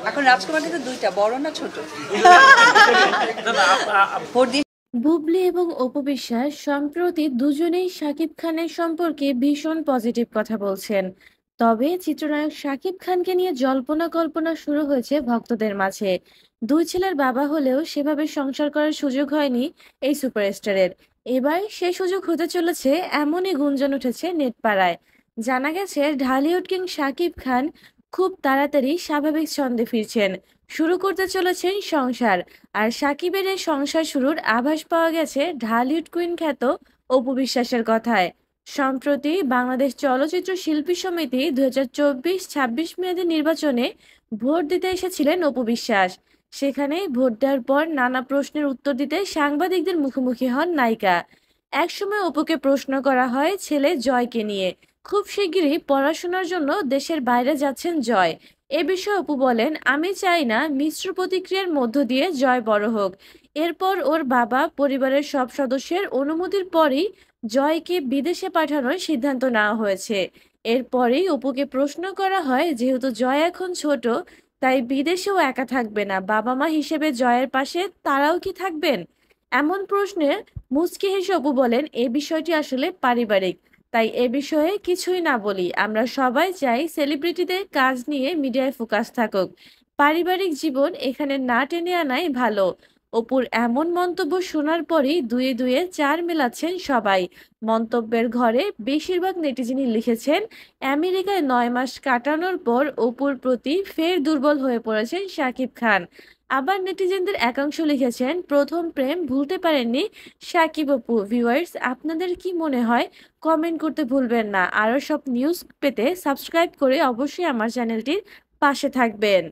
এখন রাজকুমার কিন্তু দুইটা, বড় না ছোট? ভোট দিয়ে বুবলি এবং অপু বিশ্বাস সম্প্রতি দুজনেই শাকিব খানের সম্পর্কে ভীষণ পজিটিভ কথা বলছেন। তবে চিত্রনায়ক শাকিব খানকে নিয়ে জল্পনা কল্পনা শুরু হয়েছে ভক্তদের মাঝে। দুই ছেলের বাবা হলেও সেভাবে সংসার করার সুযোগ হয়নি এই সুপারস্টারের। এবার সেই সুযোগ হতে চলেছে এমনই গুঞ্জন উঠেছে নেটপাড়ায়। জানা গেছে ঢালিউড কিং শাকিব খান খুব তাড়াতাড়ি স্বাভাবিক ছন্দে ফিরছেন, শুরু করতে চলেছেন সংসার। আর সাকিবের এই সংসার শুরুর আভাস পাওয়া গেছে ঢালিউড কুইন খ্যাত অপু বিশ্বাসের কথায়। সম্প্রতি বাংলাদেশ চলচ্চিত্র শিল্পী সমিতি 2024-26 মেয়াদী নির্বাচনে ভোট দিতে এসেছিলেন অপু বিশ্বাস। সেখানে ভোট দেওয়ার পর নানা প্রশ্নের উত্তর দিতে সাংবাদিকদের মুখোমুখি হন নায়িকা। একসময় অপুকে প্রশ্ন করা হয় ছেলে জয়কে নিয়ে। খুব শিগগিরই পড়াশোনার জন্য দেশের বাইরে যাচ্ছেন জয়। এ বিষয়ে অপু বলেন, আমি চাই না মিশ্র প্রতিক্রিয়ার মধ্য দিয়ে জয় বড় হোক। এরপর ওর বাবা পরিবারের সব সদস্যের অনুমতির পরই জয়কে বিদেশে পাঠানোর সিদ্ধান্ত নেওয়া হয়েছে। এরপরেই অপুকে প্রশ্ন করা হয়, যেহেতু জয় এখন ছোট, তাই বিদেশেও একা থাকবে না, বাবা মা হিসেবে জয়ের পাশে তারাও কি থাকবেন? এমন প্রশ্নে মুচকি হেসে অপু বলেন, এ বিষয়টি আসলে পারিবারিক, তাই এ বিষয়ে কিছুই না বলি। আমরা সবাই চাই সেলিব্রিটিদের কাজ নিয়ে মিডিয়ায় ফোকাস থাকুক, পারিবারিক জীবন এখানে না টেনে আনাই ভালো। অপুর এমন মন্তব্য শোনার পরই দুয়ে দুয়ে চার মেলাচ্ছেন সবাই। মন্তব্যের ঘরে বেশিরভাগ নেটিজেনই লিখেছেন, আমেরিকায় 9 মাস কাটানোর পর অপুর প্রতি ফের দুর্বল হয়ে পড়েছেন শাকিব খান। আবার নেটিজেনদের একাংশ লিখেছেন, প্রথম প্রেম ভুলতে পারেননি শাকিব অপু। ভিউয়ার্স, আপনাদের কি মনে হয়? কমেন্ট করতে ভুলবেন না। আরও সব নিউজ পেতে সাবস্ক্রাইব করে অবশ্যই আমার চ্যানেলটির পাশে থাকবেন।